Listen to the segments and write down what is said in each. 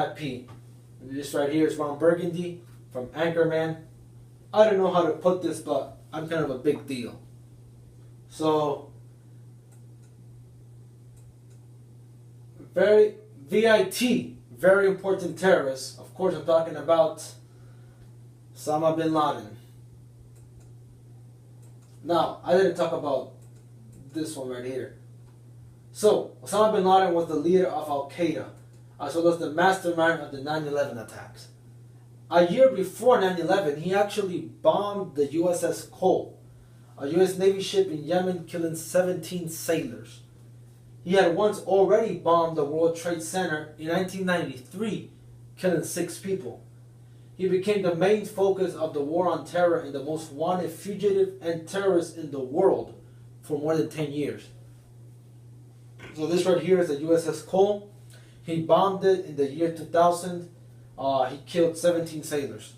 VIP. This right here is Ron Burgundy from Anchorman. I don't know how to put this, but I'm kind of a big deal. So, VIT, very important terrorist. Of course, I'm talking about Osama bin Laden. Now, I didn't talk about this one right here. So, Osama bin Laden was the leader of Al-Qaeda, as well as the mastermind of the 9/11 attacks. A year before 9/11, he actually bombed the USS Cole, a U.S. Navy ship in Yemen, killing 17 sailors. He had once already bombed the World Trade Center in 1993, killing 6 people. He became the main focus of the war on terror and the most wanted fugitive and terrorist in the world for more than 10 years. So this right here is the USS Cole. He bombed it in the year 2000. He killed 17 sailors.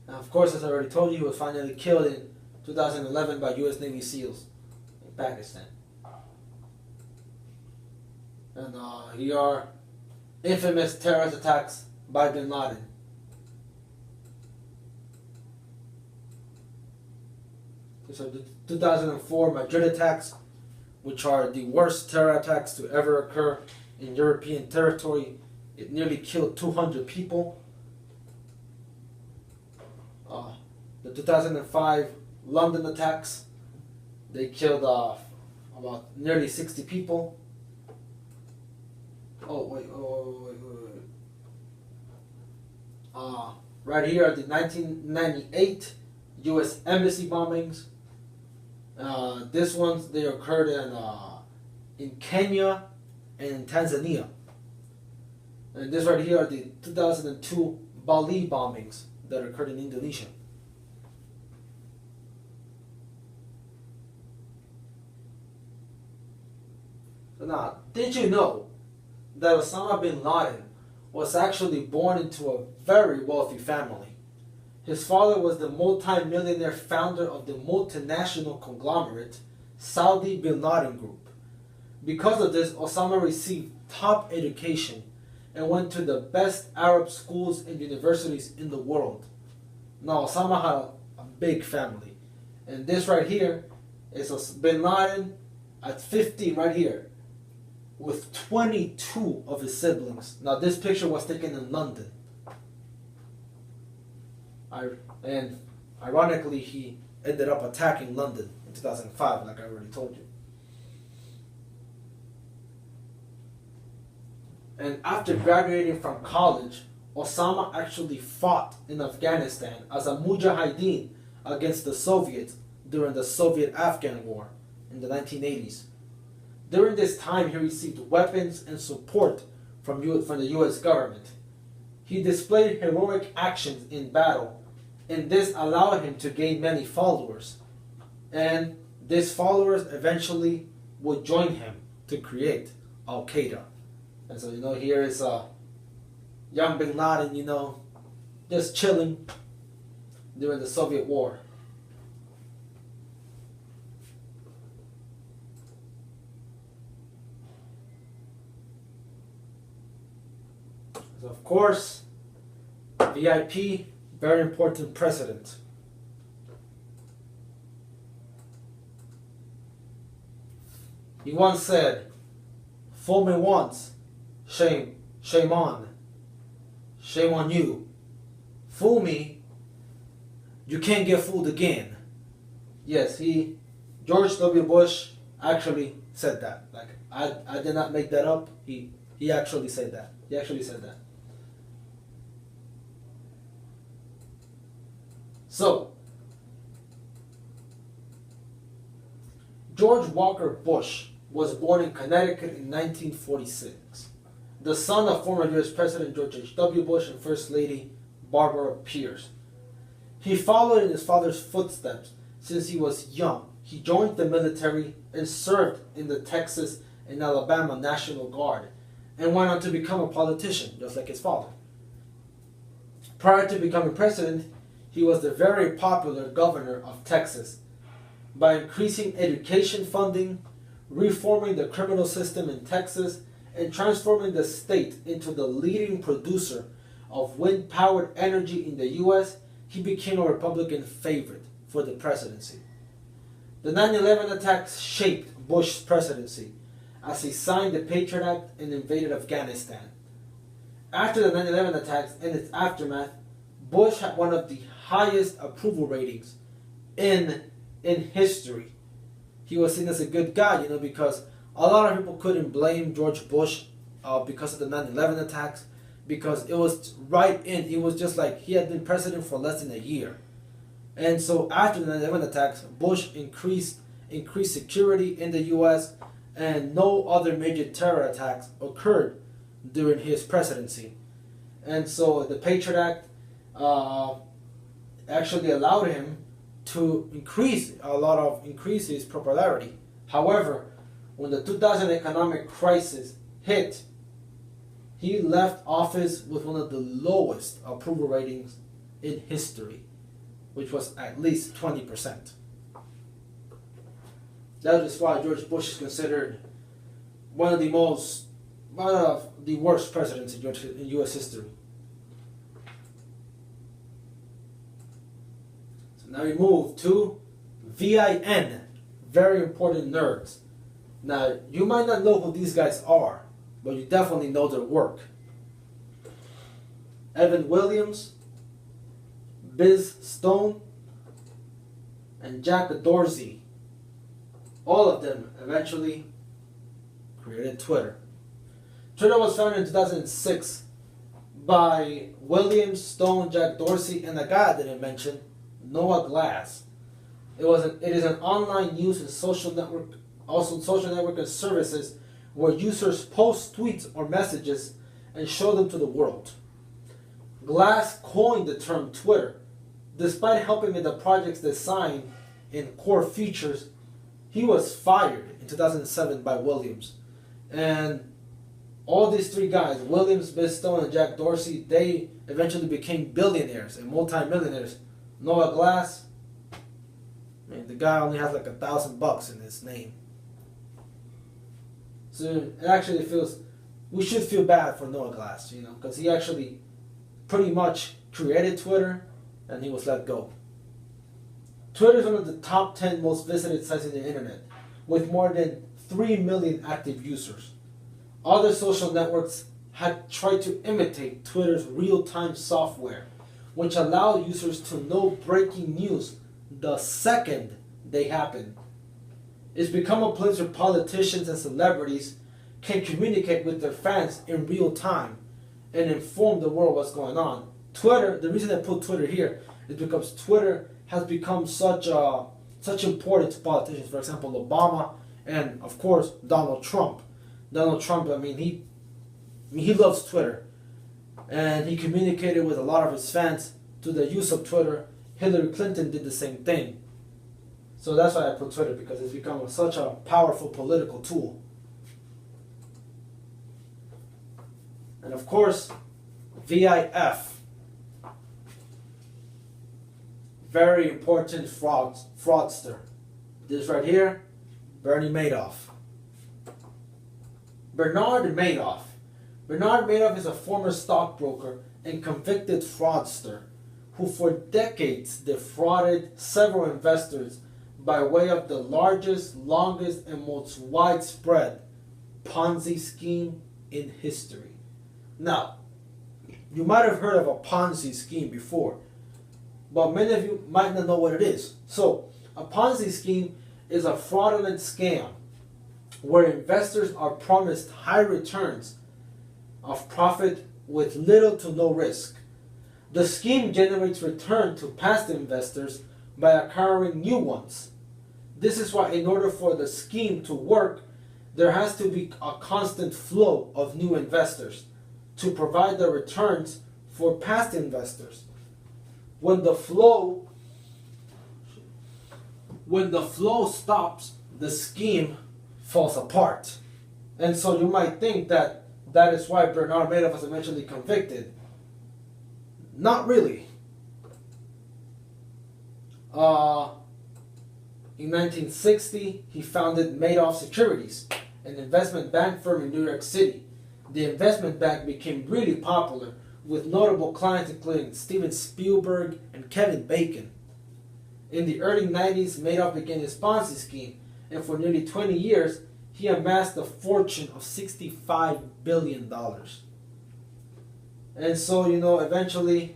Now, of course, as I already told you, he was finally killed in 2011 by U.S. Navy SEALs in Pakistan. And here are infamous terrorist attacks by bin Laden. So the 2004 Madrid attacks, which are the worst terror attacks to ever occur in European territory. It nearly killed 200 people. The 2005 London attacks, they killed about nearly 60 people. Right here are the 1998 U.S. Embassy bombings. This ones, they occurred in Kenya and in Tanzania. And this right here are the 2002 Bali bombings that occurred in Indonesia. So now, did you know that Osama bin Laden was actually born into a very wealthy family? His father was the multi-millionaire founder of the multinational conglomerate Saudi Bin Laden Group. Because of this, Osama received top education and went to the best Arab schools and universities in the world. Now, Osama had a big family. And this right here is Bin Laden at 15 right here, with 22 of his siblings. Now, this picture was taken in London. And ironically, he ended up attacking London in 2005, like I already told you. And after graduating from college, Osama actually fought in Afghanistan as a mujahideen against the Soviets during the Soviet-Afghan War in the 1980s. During this time, he received weapons and support from the U.S. government. He displayed heroic actions in battle, and this allowed him to gain many followers. And these followers eventually would join him to create Al-Qaeda. And so, here is young bin Laden, just chilling during the Soviet war. So, of course, VIP, very important precedent. He once said, "Fool me once, shame on. Shame on you. Fool me, you can't get fooled again." Yes, George W. Bush actually said that. Like, I did not make that up. He actually said that. He actually said that. So, George Walker Bush was born in Connecticut in 1946, the son of former U.S. President George H.W. Bush and First Lady Barbara Pierce. He followed in his father's footsteps since he was young. He joined the military and served in the Texas and Alabama National Guard, and went on to become a politician, just like his father. Prior to becoming president, he was the very popular governor of Texas. By increasing education funding, reforming the criminal system in Texas, and transforming the state into the leading producer of wind-powered energy in the U.S., he became a Republican favorite for the presidency. The 9/11 attacks shaped Bush's presidency as he signed the Patriot Act and invaded Afghanistan. After the 9/11 attacks and its aftermath, Bush had one of the highest approval ratings in history. He was seen as a good guy, because a lot of people couldn't blame George Bush because of the 9/11 attacks, because it was it was just like he had been president for less than a year. And so after the 9/11 attacks, Bush increased security in the U.S., and no other major terror attacks occurred during his presidency. And so the Patriot Act actually allowed him to increase his popularity. However, when the 2000 economic crisis hit, he left office with one of the lowest approval ratings in history, which was at least 20%. That is why George Bush is considered one of the worst presidents in U.S. history. So now we move to VIN, very important nerds. Now, you might not know who these guys are, but you definitely know their work. Evan Williams, Biz Stone, and Jack Dorsey. All of them eventually created Twitter. Twitter was founded in 2006 by Williams, Stone, Jack Dorsey, and a guy I didn't mention, Noah Glass. It is an online news and social network and services where users post tweets or messages and show them to the world. Glass coined the term Twitter. Despite helping in the project's design and core features, he was fired in 2007 by Williams. And all these three guys, Williams, Biz Stone, and Jack Dorsey, they eventually became billionaires and multimillionaires. Noah Glass, the guy only has like $1,000 in his name. So it actually we should feel bad for Noah Glass, because he actually pretty much created Twitter and he was let go. Twitter is one of the top 10 most visited sites on the internet, with more than 3 million active users. Other social networks had tried to imitate Twitter's real-time software, which allowed users to know breaking news the second they happen. It's become a place where politicians and celebrities can communicate with their fans in real time and inform the world what's going on. Twitter, the reason I put Twitter here is because Twitter has become such importance to politicians. For example, Obama and of course Donald Trump. Donald Trump, he loves Twitter, and he communicated with a lot of his fans through the use of Twitter. Hillary Clinton did the same thing. So that's why I put Twitter, because it's become such a powerful political tool. And of course, VIF. Very important fraudster. This right here, Bernie Madoff. Bernard Madoff. Bernard Madoff is a former stockbroker and convicted fraudster who for decades defrauded several investors by way of the largest, longest, and most widespread Ponzi scheme in history. Now, you might have heard of a Ponzi scheme before, but many of you might not know what it is. So, a Ponzi scheme is a fraudulent scam where investors are promised high returns of profit with little to no risk. The scheme generates return to past investors by acquiring new ones. This is why in order for the scheme to work, there has to be a constant flow of new investors to provide the returns for past investors. When the flow stops, the scheme falls apart. And so you might think that is why Bernard Madoff was eventually convicted. Not really. In 1960, he founded Madoff Securities, an investment bank firm in New York City. The investment bank became really popular, with notable clients including Steven Spielberg and Kevin Bacon. In the early 90s, Madoff began his Ponzi scheme, and for nearly 20 years, he amassed a fortune of $65 billion. And so, eventually,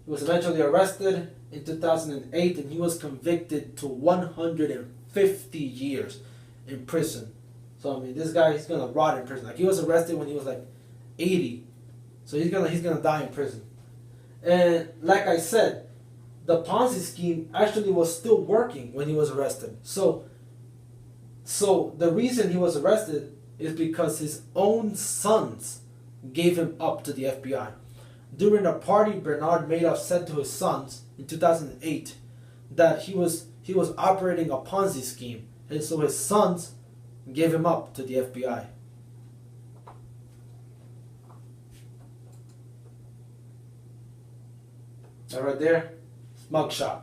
he was arrested in 2008, and he was convicted to 150 years in prison. So, this guy, he's gonna rot in prison. Like, he was arrested when he was 80. So he's gonna die in prison. And like I said, the Ponzi scheme actually was still working when he was arrested. So the reason he was arrested is because his own sons gave him up to the FBI. During a party, Bernard Madoff said to his sons in 2008 that he was operating a Ponzi scheme, and so his sons gave him up to the FBI. That right there, mugshot.